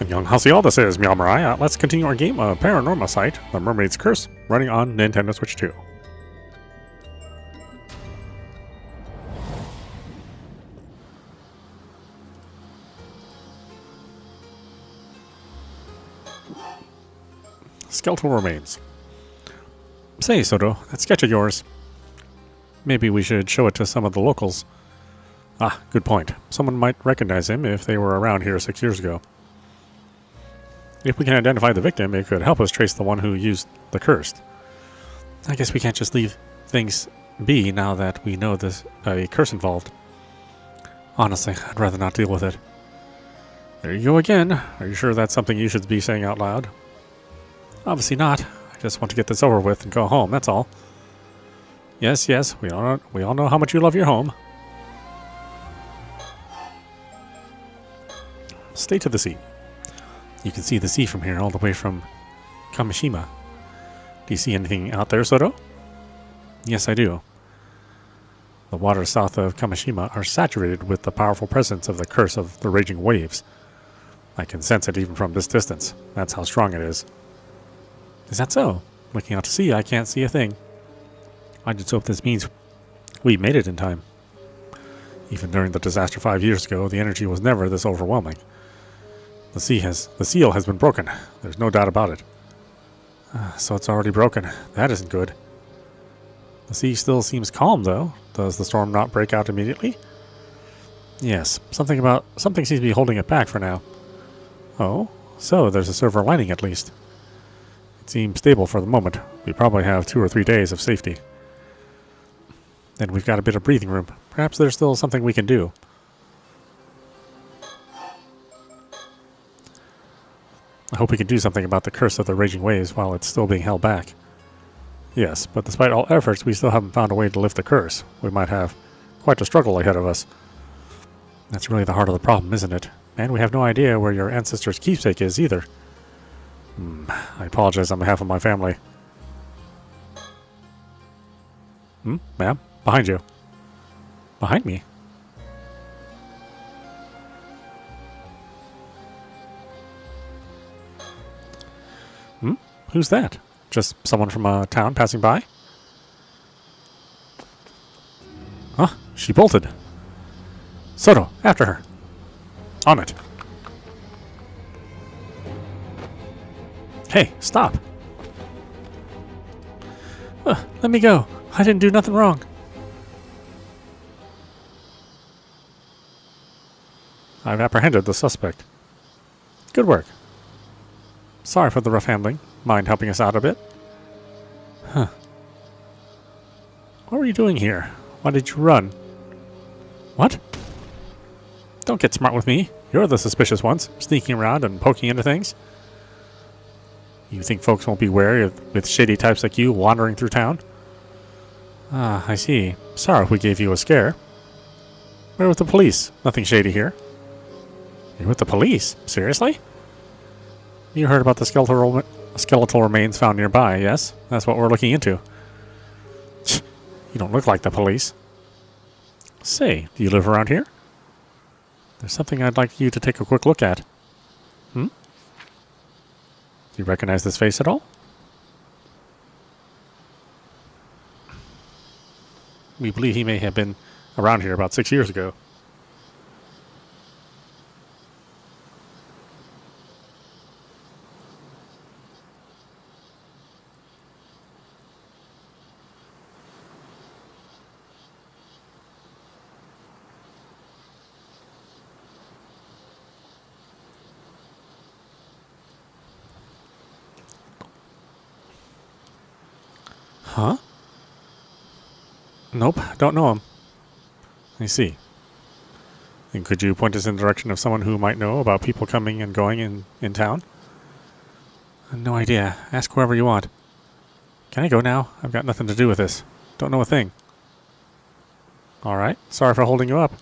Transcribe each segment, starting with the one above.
Annyeonghaseyo, this is meowmurai. Let's continue our game of Paranormasight, the Mermaid's Curse, running on Nintendo Switch 2. Skeletal remains. Say, Soto, that sketch of yours. Maybe we should show it to some of the locals. Ah, good point. Someone might recognize him if they were around here 6 years ago. If we can identify the victim, it could help us trace the one who used the curse. I guess we can't just leave things be now that we know there's a curse involved. Honestly, I'd rather not deal with it. There you go again. Are you sure that's something you should be saying out loud? Obviously not. I just want to get this over with and go home, that's all. Yes, we all know how much you love your home. Stay to the sea. You can see the sea from here all the way from Ise-Shima. Do you see anything out there, Soto? Yes, I do. The waters south of Ise-Shima are saturated with the powerful presence of the curse of the raging waves. I can sense it even from this distance. That's how strong it is. Is that so? Looking out to sea, I can't see a thing. I just hope this means we made it in time. Even during the disaster 5 years ago, the energy was never this overwhelming. The seal has been broken. There's no doubt about it. So it's already broken. That isn't good. The sea still seems calm, though. Does the storm not break out immediately? Yes, something seems to be holding it back for now. Oh, so there's a silver lining at least. It seems stable for the moment. We probably have 2 or 3 days of safety. Then we've got a bit of breathing room. Perhaps there's still something we can do. I hope we can do something about the curse of the raging waves while it's still being held back. Yes, but despite all efforts, we still haven't found a way to lift the curse. We might have quite a struggle ahead of us. That's really the heart of the problem, isn't it? And we have no idea where your ancestor's keepsake is either. I apologize on behalf of my family. Ma'am? Behind you. Behind me? Who's that? Just someone from a town passing by? Huh? She bolted. Soto, after her. On it. Hey, stop. Let me go. I didn't do nothing wrong. I've apprehended the suspect. Good work. Sorry for the rough handling. Mind helping us out a bit? Huh. What were you doing here? Why did you run? What? Don't get smart with me. You're the suspicious ones, sneaking around and poking into things. You think folks won't be wary with shady types like you wandering through town? Ah, I see. Sorry if we gave you a scare. We're with the police. Nothing shady here. You're with the police? Seriously? You heard about the skeletal remains found nearby, yes? That's what we're looking into. You don't look like the police. Say, do you live around here? There's something I'd like you to take a quick look at. Do you recognize this face at all? We believe he may have been around here about 6 years ago. Huh? Nope, don't know him. I see. And could you point us in the direction of someone who might know about people coming and going in town? No idea. Ask whoever you want. Can I go now? I've got nothing to do with this. Don't know a thing. Alright, sorry for holding you up.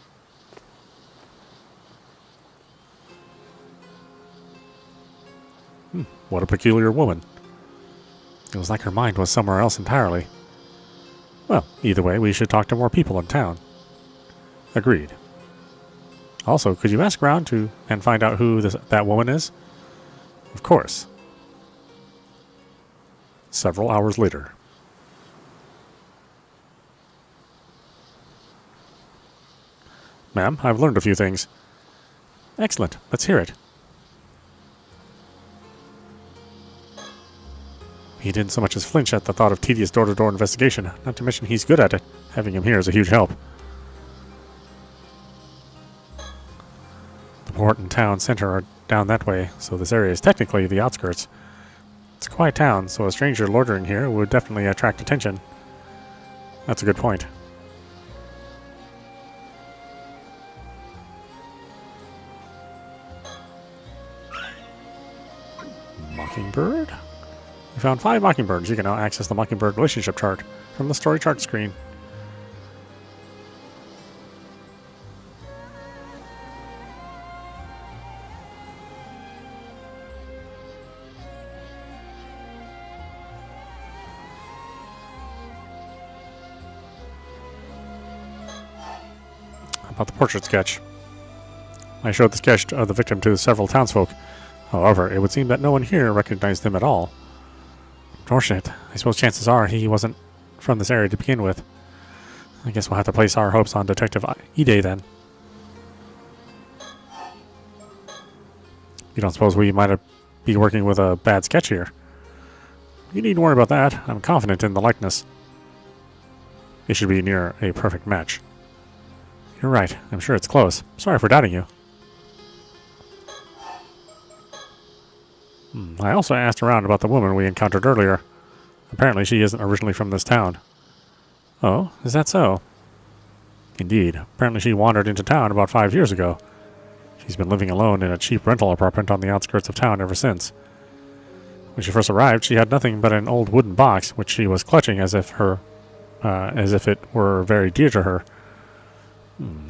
What a peculiar woman. It was like her mind was somewhere else entirely. Well, either way, we should talk to more people in town. Agreed. Also, could you ask around and find out who that woman is? Of course. Several hours later. Ma'am, I've learned a few things. Excellent. Let's hear it. He didn't so much as flinch at the thought of tedious door-to-door investigation, not to mention he's good at it. Having him here is a huge help. The port and town center are down that way, so this area is technically the outskirts. It's a quiet town, so a stranger loitering here would definitely attract attention. That's a good point. Mockingbird? You found 5 mockingbirds. You can now access the mockingbird relationship chart from the story chart screen. About the portrait sketch. I showed the sketch of the victim to several townsfolk. However, it would seem that no one here recognized him at all. Unfortunate. I suppose chances are he wasn't from this area to begin with. I guess we'll have to place our hopes on Detective Ide then. You don't suppose we might be working with a bad sketch here? You needn't worry about that. I'm confident in the likeness. It should be near a perfect match. You're right. I'm sure it's close. Sorry for doubting you. I also asked around about the woman we encountered earlier. Apparently she isn't originally from this town. Oh, is that so? Indeed. Apparently she wandered into town about 5 years ago. She's been living alone in a cheap rental apartment on the outskirts of town ever since. When she first arrived, she had nothing but an old wooden box, which she was clutching as if it were very dear to her.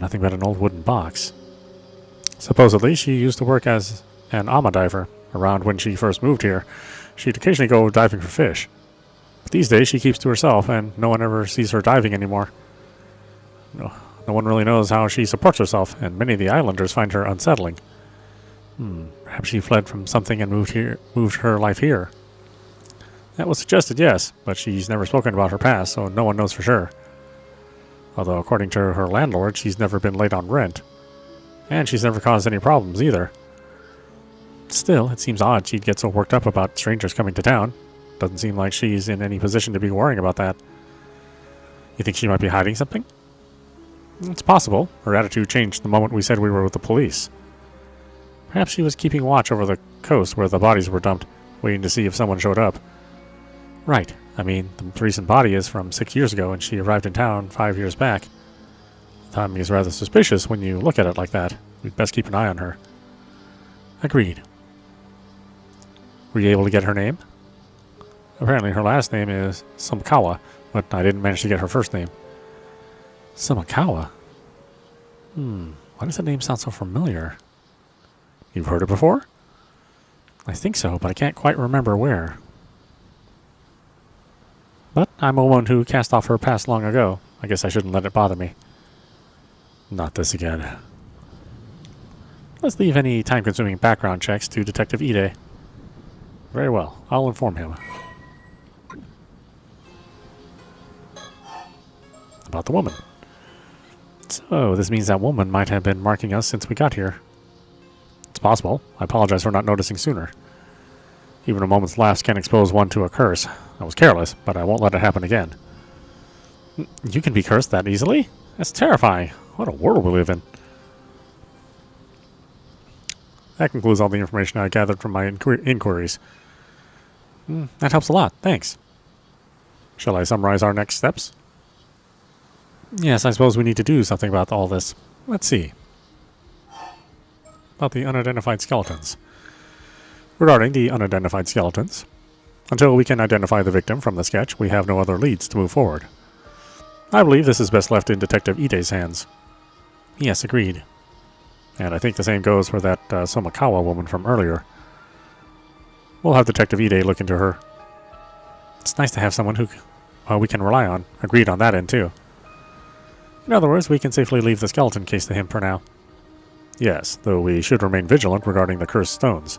Nothing but an old wooden box. Supposedly, she used to work as an ama diver. Around when she first moved here, she'd occasionally go diving for fish. But these days, she keeps to herself, and no one ever sees her diving anymore. No one really knows how she supports herself, and many of the islanders find her unsettling. Perhaps she fled from something and moved her life here. That was suggested, yes, but she's never spoken about her past, so no one knows for sure. Although, according to her landlord, she's never been late on rent. And she's never caused any problems, either. Still, it seems odd she'd get so worked up about strangers coming to town. Doesn't seem like she's in any position to be worrying about that. You think she might be hiding something? It's possible. Her attitude changed the moment we said we were with the police. Perhaps she was keeping watch over the coast where the bodies were dumped, waiting to see if someone showed up. Right. I mean, the recent body is from 6 years ago, and she arrived in town 5 years back. The timing is rather suspicious when you look at it like that. We'd best keep an eye on her. Agreed. Were you able to get her name? Apparently her last name is Sumikawa, but I didn't manage to get her first name. Sumikawa? Why does that name sound so familiar? You've heard it before? I think so, but I can't quite remember where. But I'm a woman who cast off her past long ago. I guess I shouldn't let it bother me. Not this again. Let's leave any time-consuming background checks to Detective Ide. Very well. I'll inform him. About the woman. So, this means that woman might have been marking us since we got here. It's possible. I apologize for not noticing sooner. Even a moment's lapse can expose one to a curse. I was careless, but I won't let it happen again. You can be cursed that easily? That's terrifying. What a world we live in. That concludes all the information I gathered from my inquiries. That helps a lot. Thanks. Shall I summarize our next steps? Yes, I suppose we need to do something about all this. Let's see. About the unidentified skeletons. Regarding the unidentified skeletons, until we can identify the victim from the sketch, we have no other leads to move forward. I believe this is best left in Detective Ide's hands. Yes, agreed. And I think the same goes for that Somikawa woman from earlier. We'll have Detective Ide look into her. It's nice to have someone who we can rely on. Agreed on that end, too. In other words, we can safely leave the skeleton case to him for now. Yes, though we should remain vigilant regarding the cursed stones.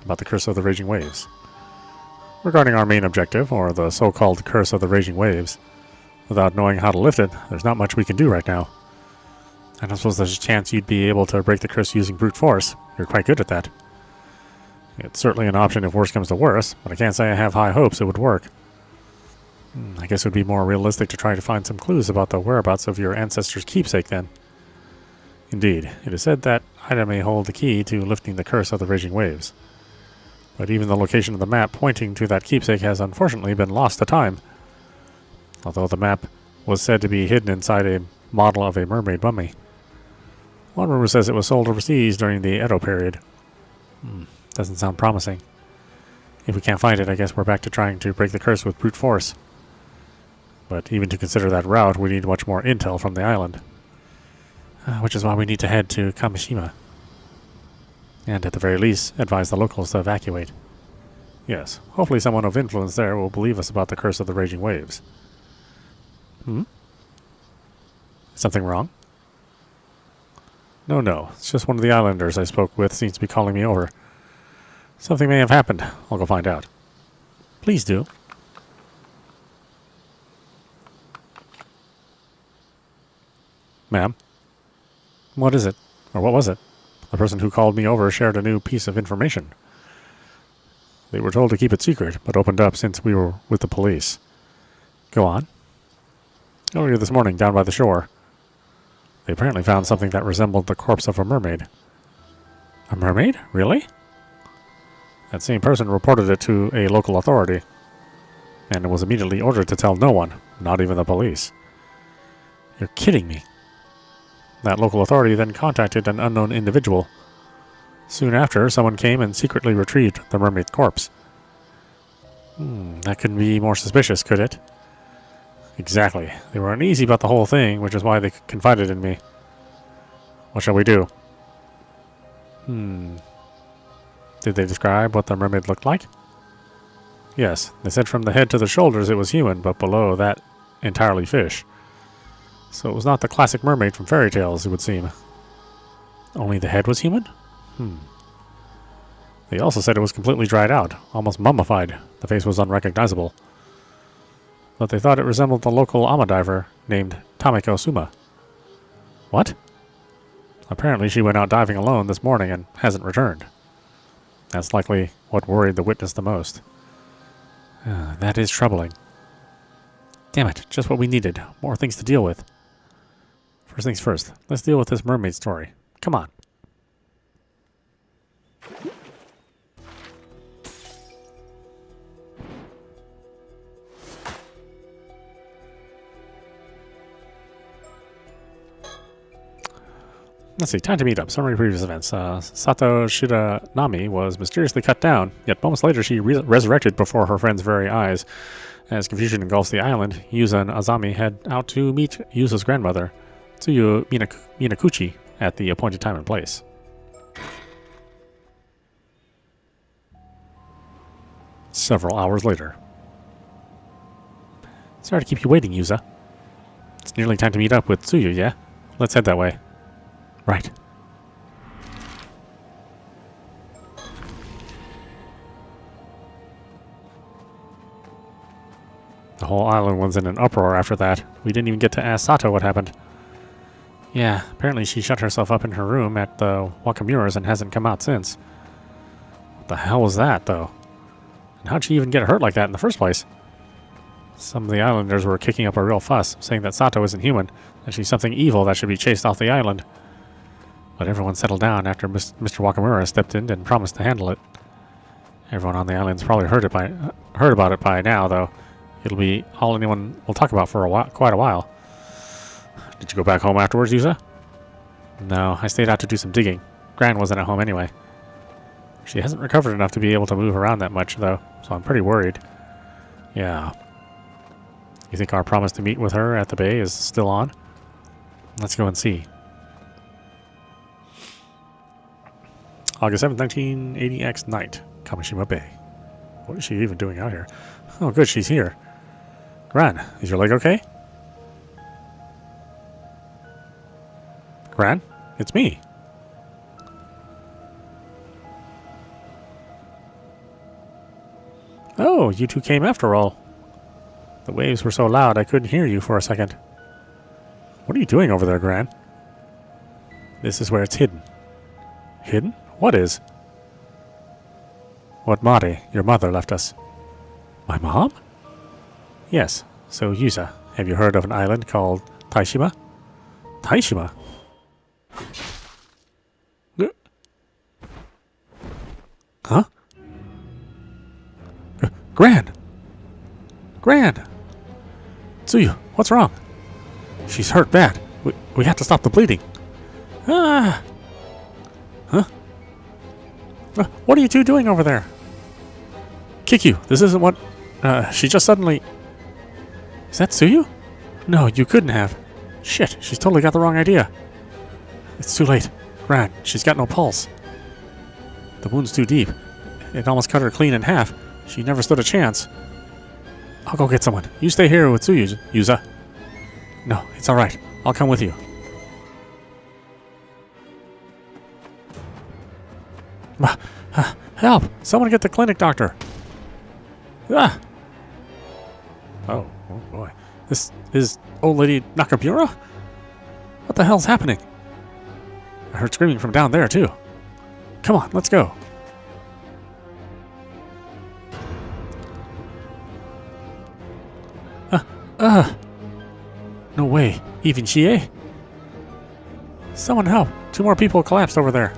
about the Curse of the Raging Waves. Regarding our main objective, or the so-called Curse of the Raging Waves, without knowing how to lift it, there's not much we can do right now. And I suppose there's a chance you'd be able to break the curse using brute force. You're quite good at that. It's certainly an option if worse comes to worse, but I can't say I have high hopes it would work. I guess it would be more realistic to try to find some clues about the whereabouts of your ancestors' keepsake then. Indeed, it is said that item may hold the key to lifting the curse of the raging waves. But even the location of the map pointing to that keepsake has unfortunately been lost to time. Although the map was said to be hidden inside a model of a mermaid mummy. One rumor says it was sold overseas during the Edo period. Doesn't sound promising. If we can't find it, I guess we're back to trying to break the curse with brute force. But even to consider that route, we need much more intel from the island. Which is why we need to head to Kamishima. And at the very least, advise the locals to evacuate. Yes, hopefully someone of influence there will believe us about the curse of the raging waves. Something wrong? No. It's just one of the islanders I spoke with seems to be calling me over. Something may have happened. I'll go find out. Please do. Ma'am? What is it? Or what was it? The person who called me over shared a new piece of information. They were told to keep it secret, but opened up since we were with the police. Go on. Earlier this morning, down by the shore, they apparently found something that resembled the corpse of a mermaid. A mermaid? Really? That same person reported it to a local authority, and was immediately ordered to tell no one, not even the police. You're kidding me. That local authority then contacted an unknown individual. Soon after, someone came and secretly retrieved the mermaid's corpse. That couldn't be more suspicious, could it? Exactly. They were uneasy about the whole thing, which is why they confided in me. What shall we do? Did they describe what the mermaid looked like? Yes, they said from the head to the shoulders it was human, but below that, entirely fish. So it was not the classic mermaid from fairy tales, it would seem. Only the head was human? They also said it was completely dried out, almost mummified. The face was unrecognizable. But they thought it resembled the local ama diver named Tameko Suma. What? Apparently she went out diving alone this morning and hasn't returned. That's likely what worried the witness the most. That is troubling. Damn it, just what we needed. More things to deal with. First things first, let's deal with this mermaid story. Come on. Let's see, time to meet up. Summary of previous events. Sato Shiranami was mysteriously cut down, yet moments later she resurrected before her friend's very eyes. As confusion engulfs the island, Yuza and Azami head out to meet Yuza's grandmother, Tsuyu Minakuchi, at the appointed time and place. Several hours later. Sorry to keep you waiting, Yuza. It's nearly time to meet up with Tsuyu, yeah? Let's head that way. Right. The whole island was in an uproar after that. We didn't even get to ask Sato what happened. Yeah, apparently she shut herself up in her room at the Wakamuras and hasn't come out since. What the hell was that, though? And how'd she even get hurt like that in the first place? Some of the islanders were kicking up a real fuss, saying that Sato isn't human, and she's something evil that should be chased off the island. But everyone settled down after Mr. Wakamura stepped in and promised to handle it. Everyone on the island's probably heard about it by now, though. It'll be all anyone will talk about for quite a while. Did you go back home afterwards, Yuza? No, I stayed out to do some digging. Gran wasn't at home anyway. She hasn't recovered enough to be able to move around that much, though, so I'm pretty worried. Yeah. You think our promise to meet with her at the bay is still on? Let's go and see. August 7th, 1980X night, Kamishima Bay. What is she even doing out here? Oh, good, she's here. Gran, is your leg okay? Gran, it's me. Oh, you two came after all. The waves were so loud I couldn't hear you for a second. What are you doing over there, Gran? This is where it's hidden. Hidden? What is? What Mare, your mother, left us. My mom? Yes. So, Yusa, have you heard of an island called Ise-Shima? Ise-Shima? Huh? Gran! Gran! Tsuyu, what's wrong? She's hurt bad. We have to stop the bleeding. Ah! Huh? What are you two doing over there? Kikyu, this isn't what... she just suddenly... Is that Tsuyu? No, you couldn't have. Shit, she's totally got the wrong idea. It's too late. Gran, she's got no pulse. The wound's too deep. It almost cut her clean in half. She never stood a chance. I'll go get someone. You stay here with Tsuyu, Yusa. No, it's alright. I'll come with you. Help! Someone get the clinic doctor. Ah! Oh boy. This is old lady Nakamura? What the hell's happening? I heard screaming from down there, too. Come on, let's go. No way. Even Chie? Someone help. 2 more people collapsed over there.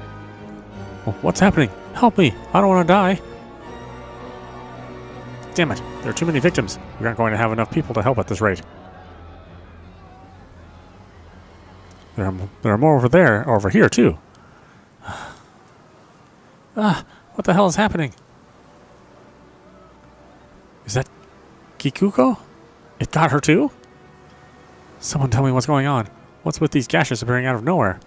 Well, what's happening? Help me. I don't want to die. Damn it. There are too many victims. We aren't going to have enough people to help at this rate. There are more over there, or over here, too. What the hell is happening? Is that Kikuko? It got her, too? Someone tell me what's going on. What's with these gashes appearing out of nowhere?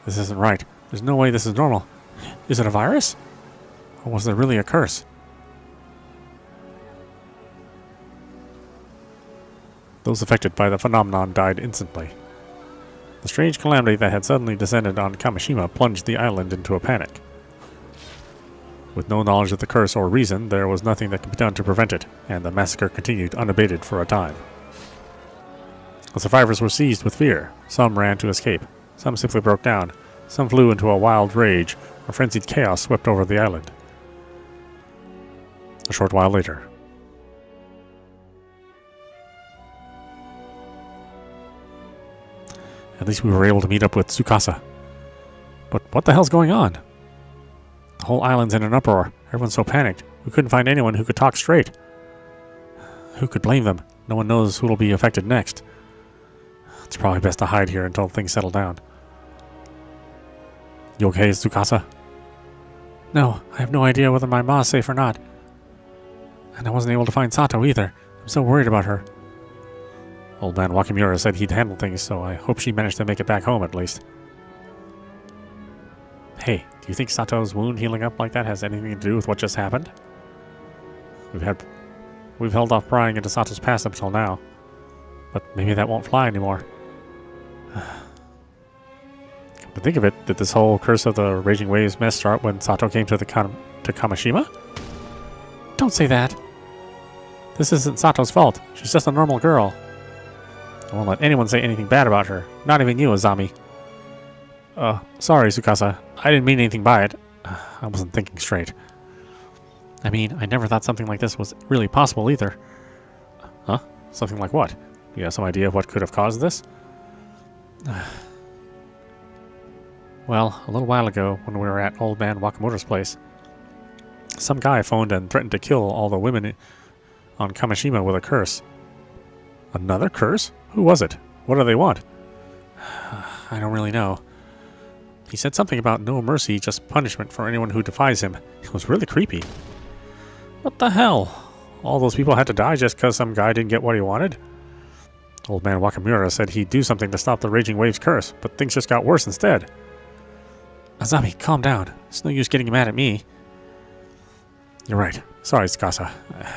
This isn't right. There's no way this is normal. Is it a virus? Or was there really a curse? Those affected by the phenomenon died instantly. The strange calamity that had suddenly descended on Kamishima plunged the island into a panic. With no knowledge of the curse or reason, there was nothing that could be done to prevent it, and the massacre continued unabated for a time. The survivors were seized with fear. Some ran to escape. Some simply broke down. Some flew into a wild rage. A frenzied chaos swept over the island. A short while later. At least we were able to meet up with Tsukasa. But what the hell's going on? The whole island's in an uproar. Everyone's so panicked. We couldn't find anyone who could talk straight. Who could blame them? No one knows who'll be affected next. It's probably best to hide here until things settle down. You okay, Tsukasa? No, I have no idea whether my ma's safe or not. And I wasn't able to find Sato either. I'm so worried about her. Old man Wakimura said he'd handle things, so I hope she managed to make it back home at least. Hey, do you think Sato's wound healing up like that has anything to do with what just happened? We've held off prying into Sato's past up until now. But maybe that won't fly anymore. But think of it, did this whole Curse of the Raging Waves mess start when Sato came to Kamishima? Don't say that. This isn't Sato's fault. She's just a normal girl. I won't let anyone say anything bad about her. Not even you, Azami. Sorry, Tsukasa. I didn't mean anything by it. I wasn't thinking straight. I mean, I never thought something like this was really possible either. Huh? Something like what? You have some idea of what could have caused this? Well, a little while ago, when we were at Old Man Wakamura's place, some guy phoned and threatened to kill all the women on Kamishima with a curse. Another curse? Who was it? What do they want? I don't really know. He said something about no mercy, just punishment for anyone who defies him. It was really creepy. What the hell? All those people had to die just because some guy didn't get what he wanted? Old man Wakamura said he'd do something to stop the Raging Waves curse, but things just got worse instead. Azami, calm down. It's no use getting mad at me. You're right. Sorry, Tsukasa.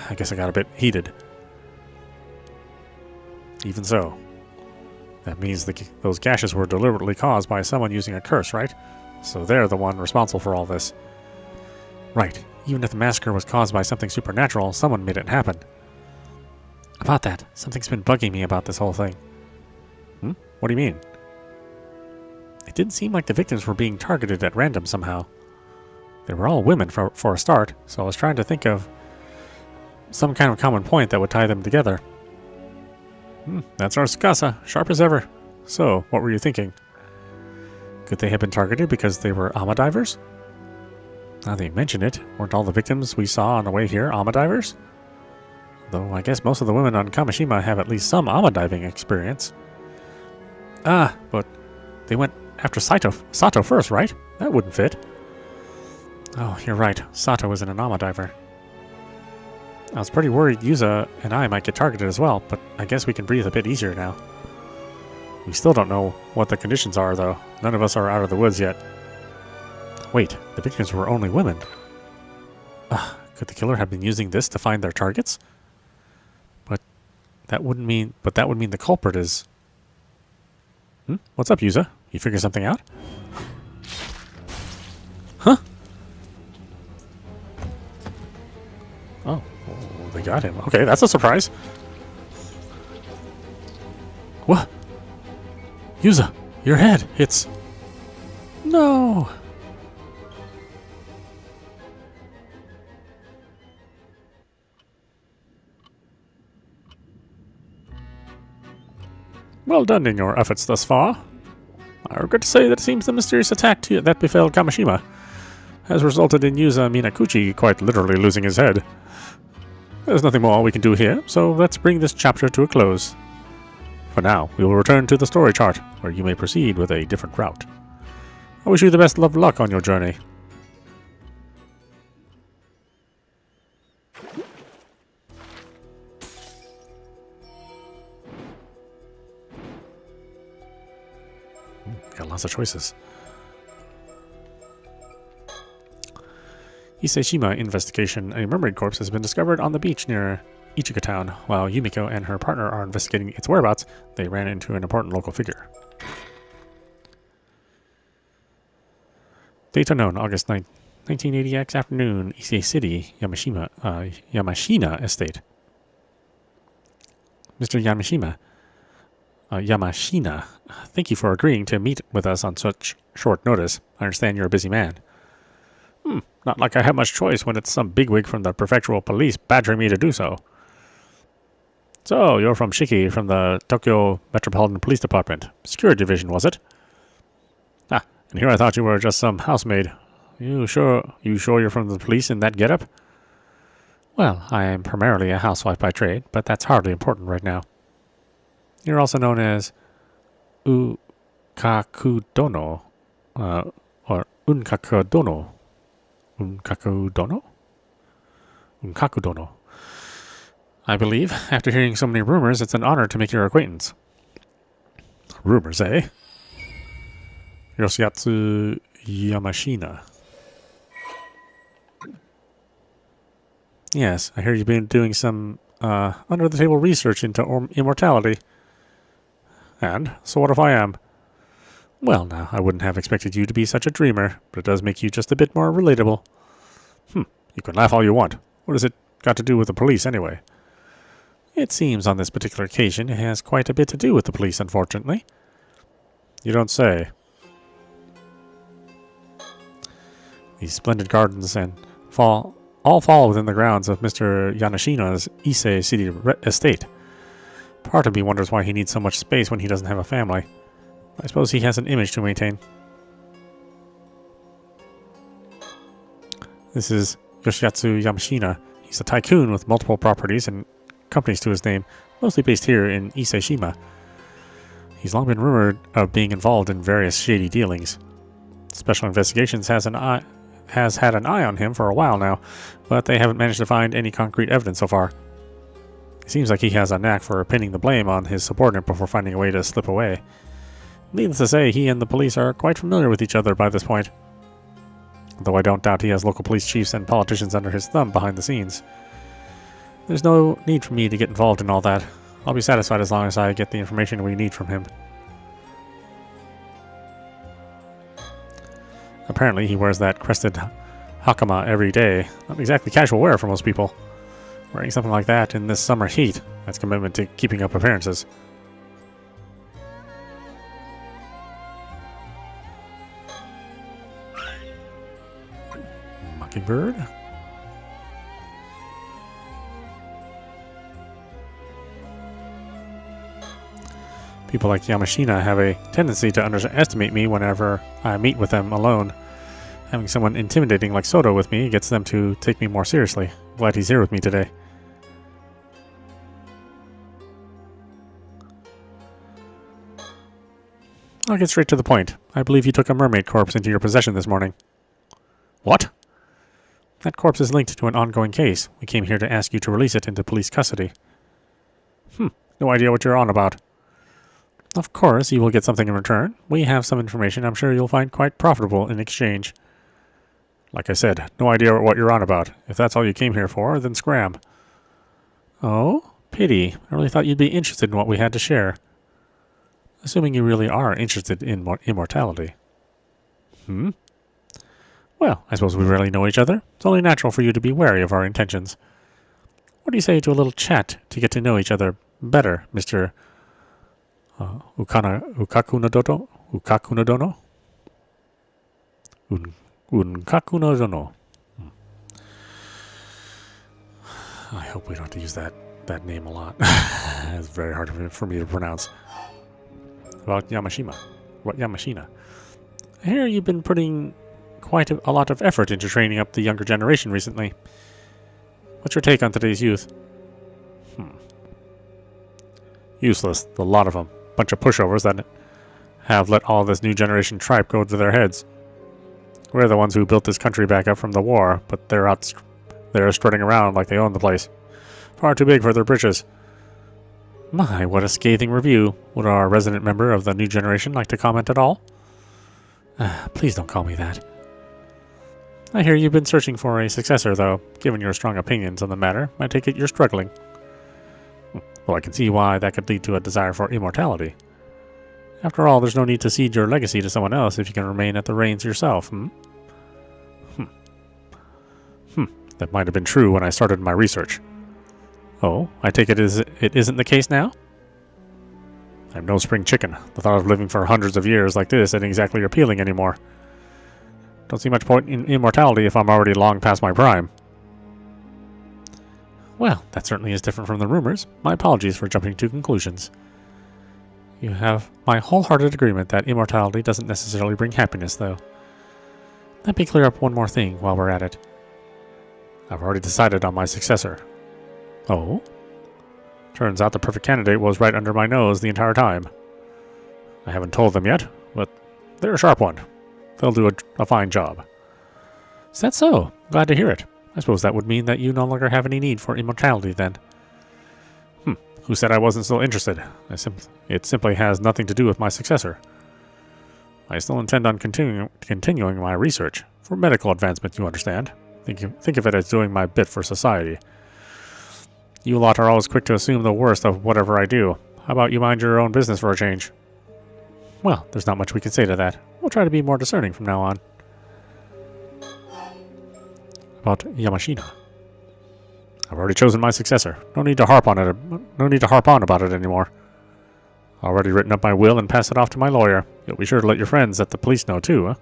I guess I got a bit heated. Even so. That means those gashes were deliberately caused by someone using a curse, right? So they're the one responsible for all this. Right. Even if the massacre was caused by something supernatural, someone made it happen. About that, something's been bugging me about this whole thing. What do you mean? It didn't seem like the victims were being targeted at random somehow. They were all women for a start, so I was trying to think of some kind of common point that would tie them together. That's our Skasa, sharp as ever. So, what were you thinking? Could they have been targeted because they were Ama divers? Now that you mention it, weren't all the victims we saw on the way here Ama divers? Though I guess most of the women on Kamishima have at least some Ama diving experience. But they went after Sato first, right? That wouldn't fit. Oh, you're right. Sato isn't an Ama diver. I was pretty worried Yuza and I might get targeted as well, but I guess we can breathe a bit easier now. We still don't know what the conditions are, though. None of us are out of the woods yet. Wait, the victims were only women. Could the killer have been using this to find their targets? But that would mean the culprit is... What's up, Yuza? You figure something out? Huh? Oh, they got him. Okay, that's a surprise. What? Yuza, your head. It's... No. Well done in your efforts thus far. I regret to say that it seems the mysterious attack that befell Kamishima has resulted in Yuza Minakuchi quite literally losing his head. There's nothing more we can do here, so let's bring this chapter to a close. For now, we will return to the story chart, where you may proceed with a different route. I wish you the best of luck on your journey. Got lots of choices. Ise-Shima investigation. A mermaid corpse has been discovered on the beach near Ichika town. While Yumiko and her partner are investigating its whereabouts, they ran into an important local figure. Date unknown, August 9th, 1980X afternoon, Ise City, Yamashina Estate. Mr. Yamashina, thank you for agreeing to meet with us on such short notice. I understand you're a busy man. Not like I have much choice when it's some bigwig from the prefectural police badgering me to do so. So, you're from Shiki, from the Tokyo Metropolitan Police Department. Security Division, was it? And here I thought you were just some housemaid. You sure you're from the police in that getup? Well, I am primarily a housewife by trade, but that's hardly important right now. You're also known as Ukakudono, or Unkakudono. Unkakudono. I believe, after hearing so many rumors, it's an honor to make your acquaintance. Rumors, eh? Yoshiatsu Yamashina. Yes, I hear you've been doing some under-the-table research into immortality. And, so what if I am? Well, now, I wouldn't have expected you to be such a dreamer, but it does make you just a bit more relatable. You can laugh all you want. What has it got to do with the police, anyway? It seems on this particular occasion it has quite a bit to do with the police, unfortunately. You don't say. These splendid gardens all fall within the grounds of Mr. Yamashina's Ise City estate. Part of me wonders why he needs so much space when he doesn't have a family. I suppose he has an image to maintain. This is Yoshiatsu Yamashina. He's a tycoon with multiple properties and companies to his name, mostly based here in Ise-Shima. He's long been rumored of being involved in various shady dealings. Special Investigations has had an eye on him for a while now, but they haven't managed to find any concrete evidence so far. It seems like he has a knack for pinning the blame on his subordinate before finding a way to slip away. Needless to say, he and the police are quite familiar with each other by this point. Though I don't doubt he has local police chiefs and politicians under his thumb behind the scenes. There's no need for me to get involved in all that. I'll be satisfied as long as I get the information we need from him. Apparently he wears that crested hakama every day. Not exactly casual wear for most people. Wearing something like that in this summer heat, that's commitment to keeping up appearances. Mockingbird. People like Yamashina have a tendency to underestimate me whenever I meet with them alone. Having someone intimidating like Soto with me gets them to take me more seriously. Glad he's here with me today. I'll get straight to the point. I believe you took a mermaid corpse into your possession this morning. What? That corpse is linked to an ongoing case. We came here to ask you to release it into police custody. No idea what you're on about. Of course, you will get something in return. We have some information I'm sure you'll find quite profitable in exchange. Like I said, no idea what you're on about. If that's all you came here for, then scram. Oh, pity. I really thought you'd be interested in what we had to share. Assuming you really are interested in immortality. Well, I suppose we rarely know each other. It's only natural for you to be wary of our intentions. What do you say to a little chat to get to know each other better, Mr. Unkakunodono? Unkakunodono. I hope we don't have to use that name a lot. It's very hard for me to pronounce. About Yamashina. I hear you've been putting quite a lot of effort into training up the younger generation recently. What's your take on today's youth? Useless, the lot of them. Bunch of pushovers that have let all this new generation tripe go to their heads. We're the ones who built this country back up from the war, but they're out there strutting around like they own the place. Far too big for their britches. My, what a scathing review. Would our resident member of the new generation like to comment at all? Please don't call me that. I hear you've been searching for a successor, though. Given your strong opinions on the matter, I take it you're struggling. Well, I can see why that could lead to a desire for immortality. After all, there's no need to cede your legacy to someone else if you can remain at the reins yourself, That might have been true when I started my research. Oh, I take it it isn't the case now? I'm no spring chicken. The thought of living for hundreds of years like this isn't exactly appealing anymore. Don't see much point in immortality if I'm already long past my prime. Well, that certainly is different from the rumors. My apologies for jumping to conclusions. You have my wholehearted agreement that immortality doesn't necessarily bring happiness, though. Let me clear up one more thing while we're at it. I've already decided on my successor. Oh? Turns out the perfect candidate was right under my nose the entire time. I haven't told them yet, but they're a sharp one. They'll do a fine job. Is that so? Glad to hear it. I suppose that would mean that you no longer have any need for immortality, then. Who said I wasn't still interested? It simply has nothing to do with my successor. I still intend on continuing my research. For medical advancement, you understand. Think of it as doing my bit for society. You lot are always quick to assume the worst of whatever I do. How about you mind your own business for a change? Well, there's not much we can say to that. We'll try to be more discerning from now on. About Yamashina. I've already chosen my successor. No need to harp on about it anymore. Already written up my will and passed it off to my lawyer. You'll be sure to let your friends at the police know too, huh?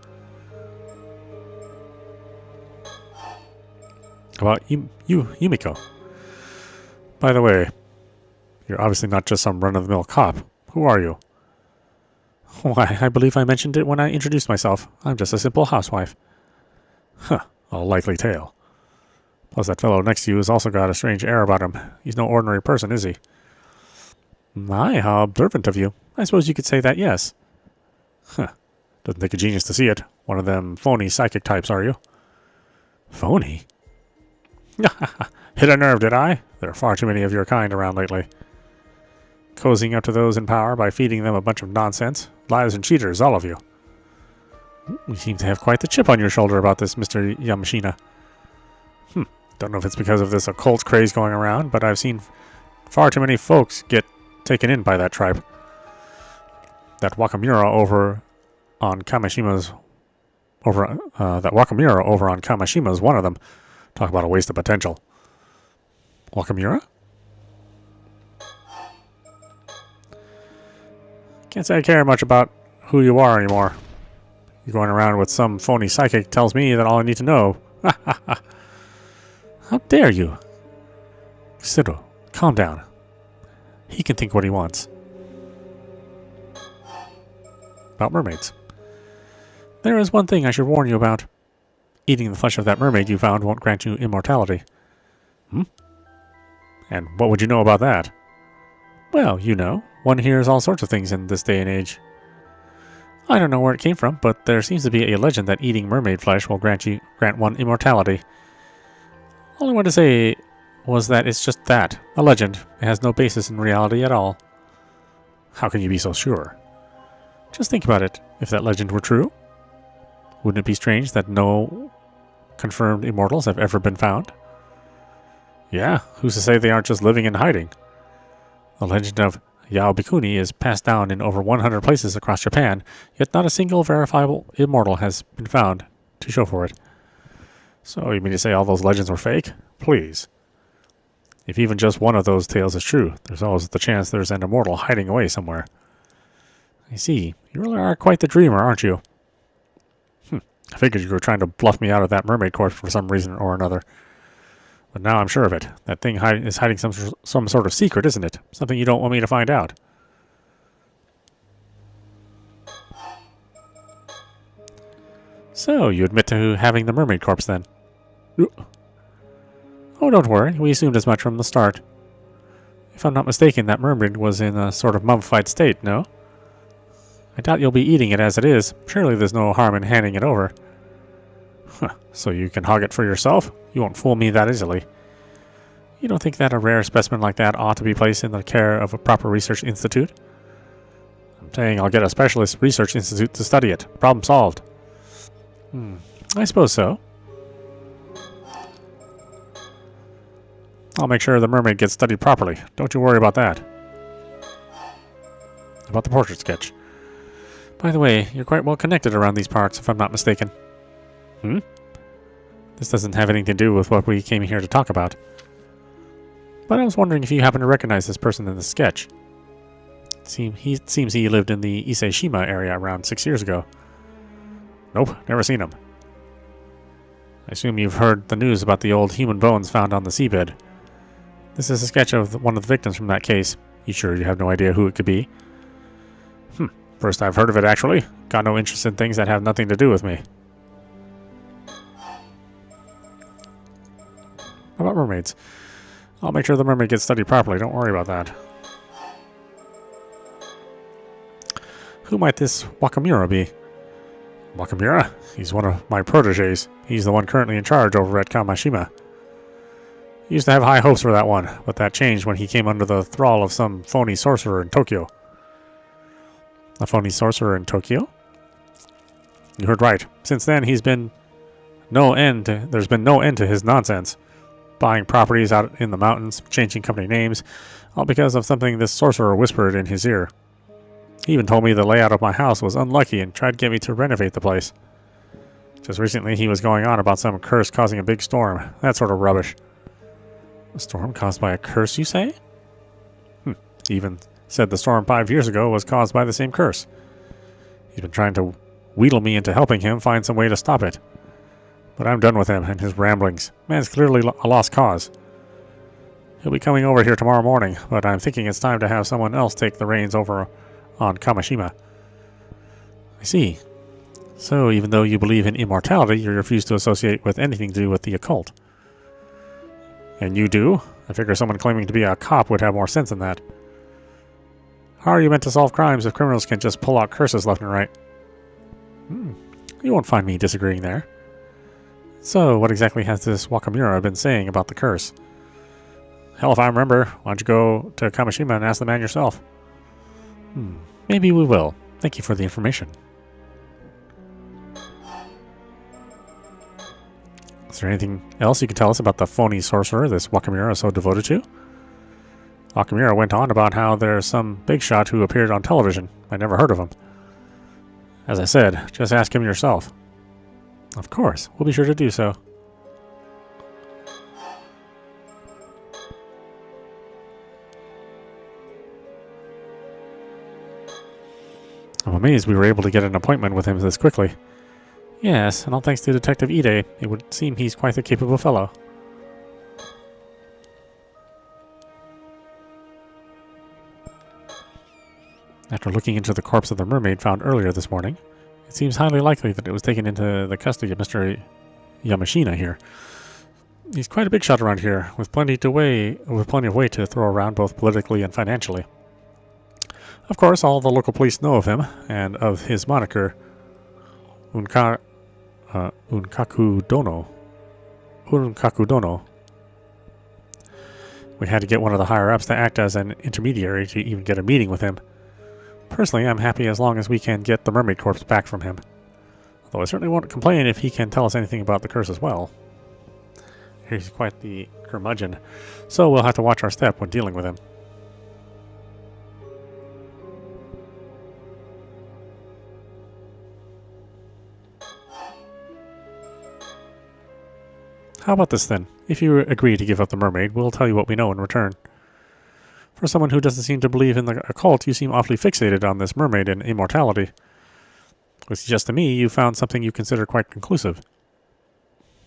About Yumiko. By the way, you're obviously not just some run-of-the-mill cop. Who are you? Why, I believe I mentioned it when I introduced myself. I'm just a simple housewife. A likely tale. Plus that fellow next to you has also got a strange air about him. He's no ordinary person, is he? My, how observant of you. I suppose you could say that, yes. Doesn't take a genius to see it. One of them phony psychic types, are you? Phony? Hit a nerve, did I? There are far too many of your kind around lately. Cozying up to those in power by feeding them a bunch of nonsense. Liars and cheaters, all of you. You seem to have quite the chip on your shoulder about this, Mr. Yamashina. Don't know if it's because of this occult craze going around, but I've seen far too many folks get taken in by that tribe. That Wakamura over on Kamashima's that Wakamura over on Kamishima is one of them. Talk about a waste of potential. Wakamura? Can't say I care much about who you are anymore. You're going around with some phony psychic tells me that all I need to know. How dare you? Sido, calm down. He can think what he wants. About mermaids. There is one thing I should warn you about. Eating the flesh of that mermaid you found won't grant you immortality. And what would you know about that? Well, you know, one hears all sorts of things in this day and age. I don't know where it came from, but there seems to be a legend that eating mermaid flesh will grant one immortality. All I want to say was that it's just that, a legend. It has no basis in reality at all. How can you be so sure? Just think about it. If that legend were true, wouldn't it be strange that no confirmed immortals have ever been found? Yeah, who's to say they aren't just living in hiding? The legend of Yao Bikuni is passed down in over 100 places across Japan, yet not a single verifiable immortal has been found to show for it. So you mean to say all those legends were fake? Please. If even just one of those tales is true, there's always the chance there's an immortal hiding away somewhere. I see. You really are quite the dreamer, aren't you? I figured you were trying to bluff me out of that mermaid corpse for some reason or another. But now I'm sure of it. That thing is hiding some sort of secret, isn't it? Something you don't want me to find out. So, you admit to having the mermaid corpse then? Oh, don't worry. We assumed as much from the start. If I'm not mistaken, that mermaid was in a sort of mummified state, no? I doubt you'll be eating it as it is. Surely there's no harm in handing it over. So you can hog it for yourself? You won't fool me that easily. You don't think that a rare specimen like that ought to be placed in the care of a proper research institute? I'm saying I'll get a specialist research institute to study it. Problem solved. I suppose so. I'll make sure the mermaid gets studied properly. Don't you worry about that. About the portrait sketch. By the way, you're quite well connected around these parts, if I'm not mistaken. This doesn't have anything to do with what we came here to talk about. But I was wondering if you happen to recognize this person in the sketch. It seems he lived in the Ise-Shima area around 6 years ago. Nope, never seen him. I assume you've heard the news about the old human bones found on the seabed. This is a sketch of one of the victims from that case. You sure you have no idea who it could be? First I've heard of it, actually. Got no interest in things that have nothing to do with me. How about mermaids? I'll make sure the mermaid gets studied properly. Don't worry about that. Who might this Wakamura be? Wakamura? He's one of my proteges. He's the one currently in charge over at Kamishima. He used to have high hopes for that one, but that changed when he came under the thrall of some phony sorcerer in Tokyo. A phony sorcerer in Tokyo? You heard right. Since then, there's been no end to his nonsense. Buying properties out in the mountains, changing company names, all because of something this sorcerer whispered in his ear. He even told me the layout of my house was unlucky and tried to get me to renovate the place. Just recently, he was going on about some curse causing a big storm. That sort of rubbish. A storm caused by a curse, you say? He even said the storm 5 years ago was caused by the same curse. He's been trying to wheedle me into helping him find some way to stop it. But I'm done with him and his ramblings. Man's clearly a lost cause. He'll be coming over here tomorrow morning, but I'm thinking it's time to have someone else take the reins over on Kamishima. I see. So even though you believe in immortality, you refuse to associate with anything to do with the occult. And you do? I figure someone claiming to be a cop would have more sense than that. How are you meant to solve crimes if criminals can just pull out curses left and right? You won't find me disagreeing there. So, what exactly has this Wakamura been saying about the curse? Hell, if I remember, why don't you go to Kamishima and ask the man yourself? Maybe we will. Thank you for the information. Is there anything else you can tell us about the phony sorcerer this Wakamura is so devoted to? Wakamura went on about how there's some big shot who appeared on television. I never heard of him. As I said, just ask him yourself. Of course, we'll be sure to do so. I'm amazed we were able to get an appointment with him this quickly. Yes, and all thanks to Detective Ide, it would seem he's quite a capable fellow. After looking into the corpse of the mermaid found earlier this morning, it seems highly likely that it was taken into the custody of Mr. Yamashina here. He's quite a big shot around here, with plenty of weight to throw around both politically and financially. Of course, all the local police know of him, and of his moniker, Unkaku Dono. We had to get one of the higher-ups to act as an intermediary to even get a meeting with him. Personally, I'm happy as long as we can get the mermaid corpse back from him. Although I certainly won't complain if he can tell us anything about the curse as well. He's quite the curmudgeon, so we'll have to watch our step when dealing with him. How about this then? If you agree to give up the mermaid, we'll tell you what we know in return. For someone who doesn't seem to believe in the occult, you seem awfully fixated on this mermaid and immortality. Which suggests to me you found something you consider quite conclusive.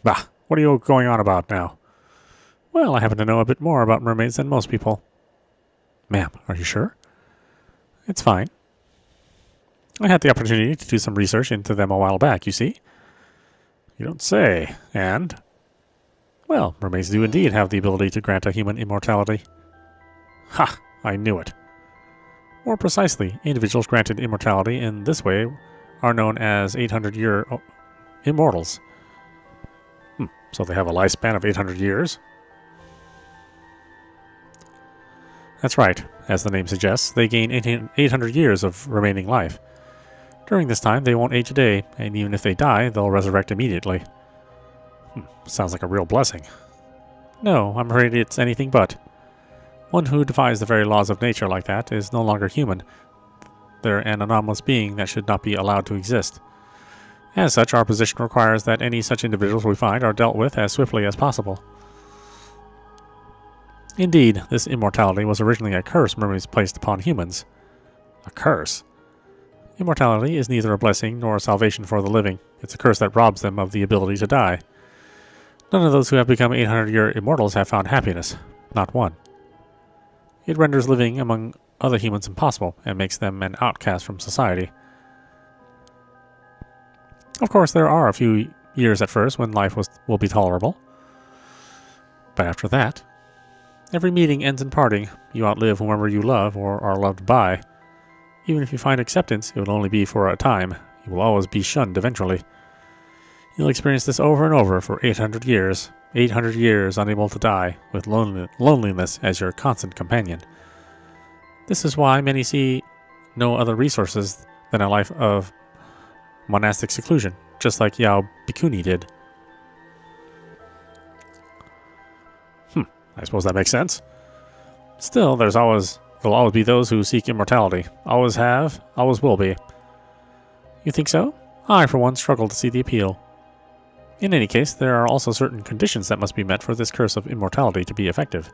Bah, what are you going on about now? Well, I happen to know a bit more about mermaids than most people. Ma'am, are you sure? It's fine. I had the opportunity to do some research into them a while back, you see. You don't say. And? Well, mermaids do indeed have the ability to grant a human immortality. Ha! I knew it. More precisely, individuals granted immortality in this way are known as 800-year immortals. So they have a lifespan of 800 years? That's right. As the name suggests, they gain 800 years of remaining life. During this time, they won't age a day, and even if they die, they'll resurrect immediately. Sounds like a real blessing. No, I'm afraid it's anything but. One who defies the very laws of nature like that is no longer human. They're an anomalous being that should not be allowed to exist. As such, our position requires that any such individuals we find are dealt with as swiftly as possible. Indeed, this immortality was originally a curse mermaids placed upon humans. A curse? Immortality is neither a blessing nor a salvation for the living. It's a curse that robs them of the ability to die. None of those who have become 800-year immortals have found happiness. Not one. It renders living among other humans impossible and makes them an outcast from society. Of course, there are a few years at first when life will be tolerable. But after that, every meeting ends in parting. You outlive whomever you love or are loved by. Even if you find acceptance, it will only be for a time. You will always be shunned eventually. You'll experience this over and over for 800 years. 800 years unable to die, with loneliness as your constant companion. This is why many see no other resources than a life of monastic seclusion, just like Yao Bikuni did. I suppose that makes sense. Still, there'll always be those who seek immortality. Always have, always will be. You think so? I, for one, struggle to see the appeal. In any case, there are also certain conditions that must be met for this curse of immortality to be effective.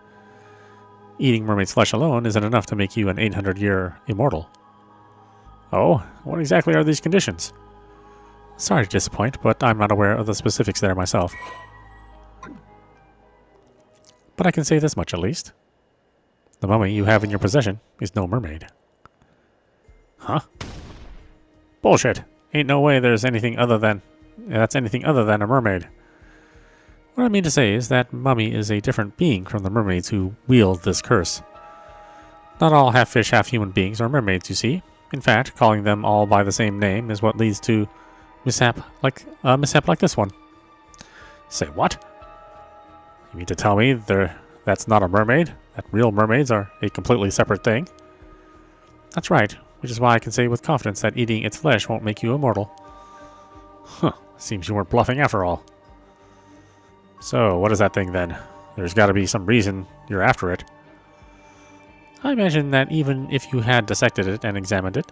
Eating mermaid's flesh alone isn't enough to make you an 800-year immortal. Oh, what exactly are these conditions? Sorry to disappoint, but I'm not aware of the specifics there myself. But I can say this much at least. The mummy you have in your possession is no mermaid. Huh? Bullshit. Ain't no way that's anything other than a mermaid. What I mean to say is that mummy is a different being from the mermaids who wield this curse. Not all half-fish, half-human beings are mermaids, you see. In fact, calling them all by the same name is what leads to mishap like this one. Say what? You mean to tell me that's not a mermaid? That real mermaids are a completely separate thing? That's right, which is why I can say with confidence that eating its flesh won't make you immortal. Huh, seems you weren't bluffing after all. So, what is that thing then? There's got to be some reason you're after it. I imagine that even if you had dissected it and examined it,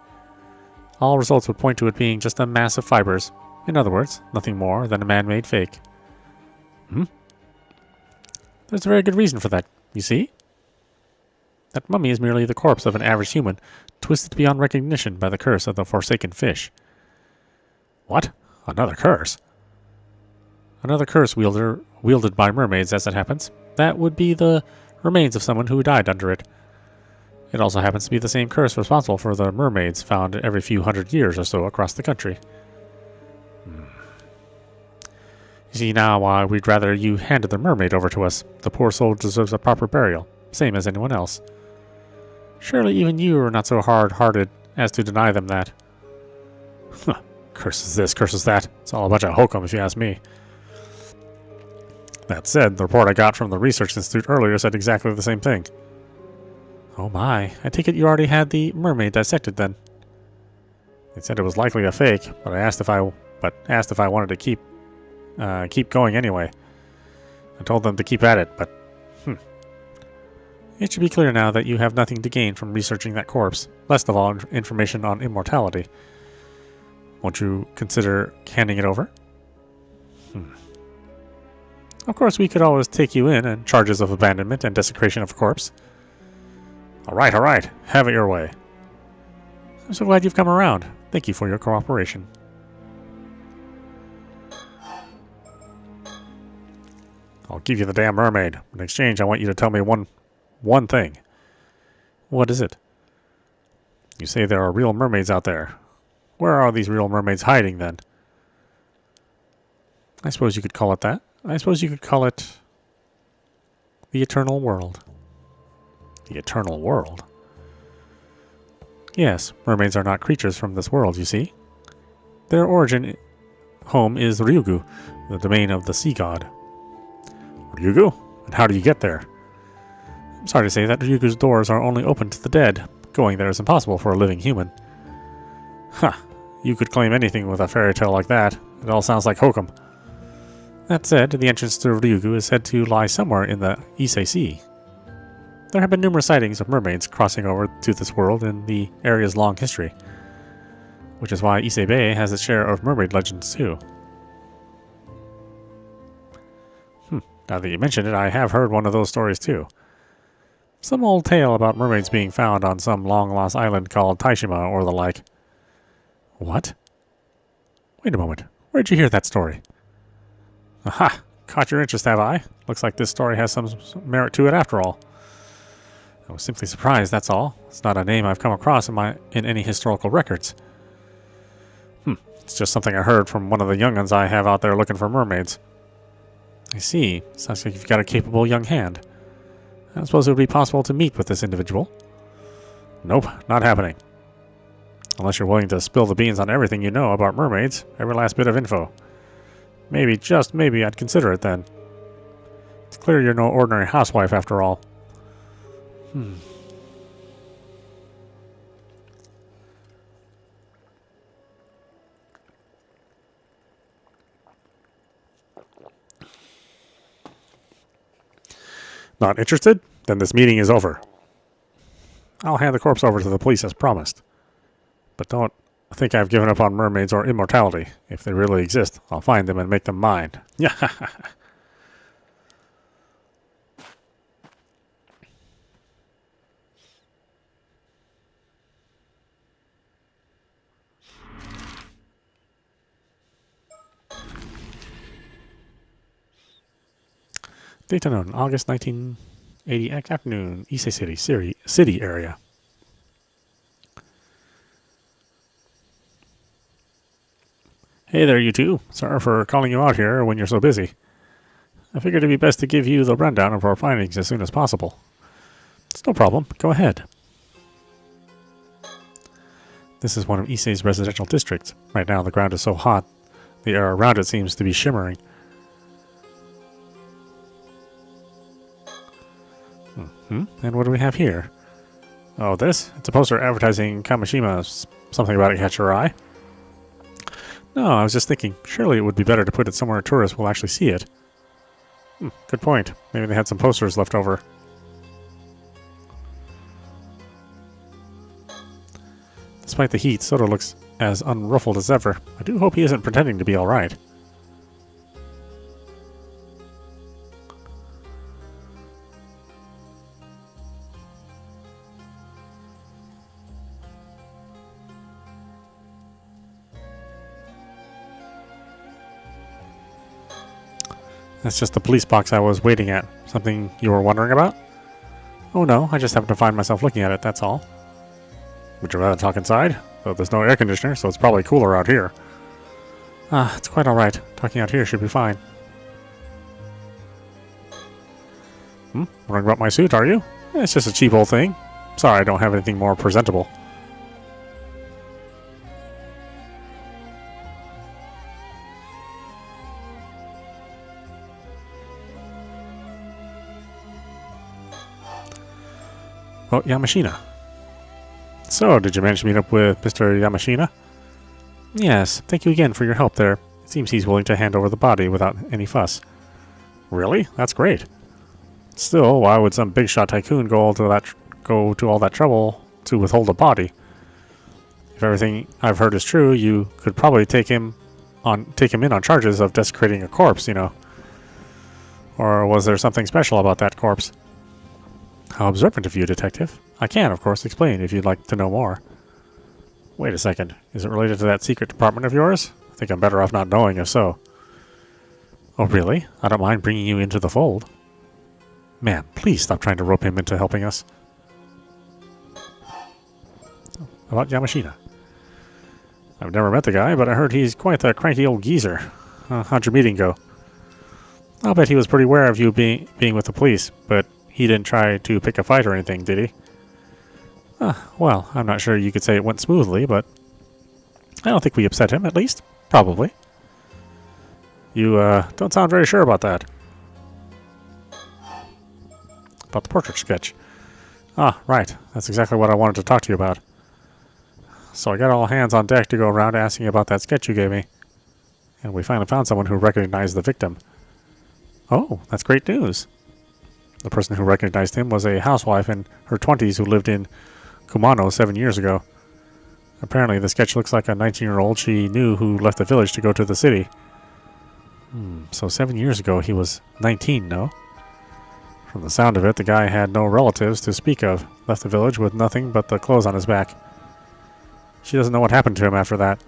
all results would point to it being just a mass of fibers, In other words, nothing more than a man-made fake. Hmm? There's a very good reason for that, you see? That mummy is merely the corpse of an average human, twisted beyond recognition by the curse of the Forsaken Fish. What? Another curse? Another curse wielded by mermaids, as it happens. That would be the remains of someone who died under it. It also happens to be the same curse responsible for the mermaids found every few hundred years or so across the country. You see now why we'd rather you handed the mermaid over to us. The poor soul deserves a proper burial, same as anyone else. Surely even you are not so hard-hearted as to deny them that. Huh. Curses this, curses that. It's all a bunch of hokum if you ask me. That said, the report I got from the Research Institute earlier said exactly the same thing. Oh my, I take it you already had the mermaid dissected then. They said it was likely a fake, but asked if I wanted to keep going anyway. I told them to keep at it, but It should be clear now that you have nothing to gain from researching that corpse, least of all information on immortality. Won't you consider handing it over? Of course, we could always take you in on charges of abandonment and desecration of a corpse. All right, have it your way. I'm so glad you've come around. Thank you for your cooperation. I'll give you the damn mermaid. In exchange, I want you to tell me one thing. What is it? You say there are real mermaids out there. Where are these real mermaids hiding, then? I suppose you could call it that. I suppose you could call it the eternal world. The eternal world? Yes, mermaids are not creatures from this world, you see. Their origin home is Ryugu, the domain of the sea god. Ryugu? And how do you get there? I'm sorry to say that Ryugu's doors are only open to the dead. Going there is impossible for a living human. Huh. You could claim anything with a fairy tale like that. It all sounds like hokum. That said, the entrance to Ryugu is said to lie somewhere in the Ise Sea. There have been numerous sightings of mermaids crossing over to this world in the area's long history, which is why Ise Bay has its share of mermaid legends too. Now that you mention it, I have heard one of those stories too. Some old tale about mermaids being found on some long-lost island called Ise-Shima or the like. What? Wait a moment. Where'd you hear that story? Aha! Caught your interest, have I? Looks like this story has some merit to it after all. I was simply surprised, that's all. It's not a name I've come across in any historical records. It's just something I heard from one of the young'uns I have out there looking for mermaids. I see. Sounds like you've got a capable young hand. I suppose it would be possible to meet with this individual. Nope, not happening. Unless you're willing to spill the beans on everything you know about mermaids, every last bit of info. Maybe, just maybe, I'd consider it then. It's clear you're no ordinary housewife after all. Not interested? Then this meeting is over. I'll hand the corpse over to the police as promised. But don't think I've given up on mermaids or immortality. If they really exist, I'll find them and make them mine. Date unknown, August 1980 afternoon, Ise City area. Hey there, you two. Sorry for calling you out here when you're so busy. I figured it'd be best to give you the rundown of our findings as soon as possible. It's no problem. Go ahead. This is one of Ise's residential districts. Right now, the ground is so hot, the air around it seems to be shimmering. And what do we have here? Oh, this? It's a poster advertising Kamishima. Something about it catch your eye? No, I was just thinking, surely it would be better to put it somewhere tourists will actually see it. Good point. Maybe they had some posters left over. Despite the heat, Soto looks as unruffled as ever. I do hope he isn't pretending to be alright. That's just the police box I was waiting at. Something you were wondering about? Oh no, I just happened to find myself looking at it, that's all. Would you rather talk inside? Though there's no air conditioner, so it's probably cooler out here. It's quite alright. Talking out here should be fine. Wondering about my suit, are you? It's just a cheap old thing. Sorry, I don't have anything more presentable. Oh, Yamashina. So, did you manage to meet up with Mr. Yamashina? Yes, thank you again for your help there. It seems he's willing to hand over the body without any fuss. Really? That's great. Still, why would some big shot tycoon go to all that trouble to withhold a body? If everything I've heard is true, you could probably take him in on charges of desecrating a corpse, you know. Or was there something special about that corpse? How observant of you, Detective. I can, of course, explain if you'd like to know more. Wait a second. Is it related to that secret department of yours? I think I'm better off not knowing if so. Oh, really? I don't mind bringing you into the fold. Man, please stop trying to rope him into helping us. About Yamashina. I've never met the guy, but I heard he's quite the cranky old geezer. How'd your meeting go? I'll bet he was pretty aware of you being with the police, but he didn't try to pick a fight or anything, did he? Well, I'm not sure you could say it went smoothly, but I don't think we upset him, at least. Probably. You, don't sound very sure about that. About the portrait sketch. Ah, right. That's exactly what I wanted to talk to you about. So I got all hands on deck to go around asking about that sketch you gave me. And we finally found someone who recognized the victim. Oh, that's great news. The person who recognized him was a housewife in her 20s who lived in Kumano 7 years ago. Apparently, the sketch looks like a 19-year-old she knew who left the village to go to the city. So 7 years ago, he was 19, no? From the sound of it, the guy had no relatives to speak of. Left the village with nothing but the clothes on his back. She doesn't know what happened to him after that.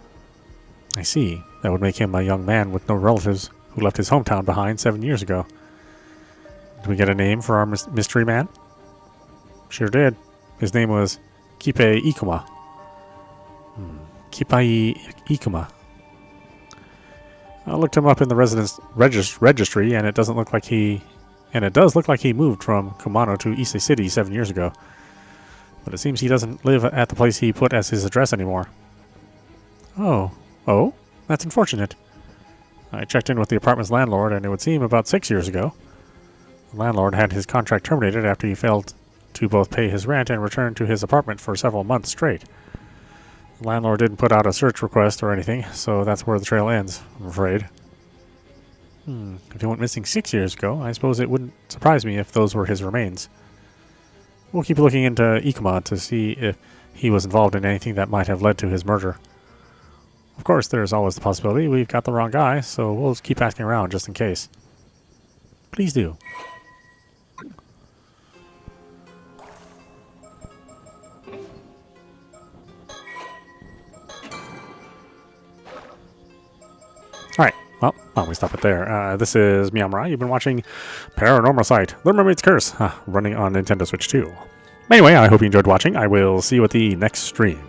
I see. That would make him a young man with no relatives who left his hometown behind 7 years ago. Did we get a name for our mystery man? Sure did. His name was Kippei Ikuma. Kippei Ikuma. I looked him up in the residence registry, and it does look like he moved from Kumano to Ise City 7 years ago. But it seems he doesn't live at the place he put as his address anymore. Oh, that's unfortunate. I checked in with the apartment's landlord, and it would seem about 6 years ago. The landlord had his contract terminated after he failed to both pay his rent and return to his apartment for several months straight. The landlord didn't put out a search request or anything, so that's where the trail ends, I'm afraid. If he went missing 6 years ago, I suppose it wouldn't surprise me if those were his remains. We'll keep looking into Ikuma to see if he was involved in anything that might have led to his murder. Of course, there's always the possibility we've got the wrong guy, so we'll just keep asking around just in case. Please do. Alright, well, why don't we stop it there? This is meowmurai. You've been watching Paranormasight, The Mermaid's Curse, running on Nintendo Switch 2. Anyway, I hope you enjoyed watching. I will see you at the next stream.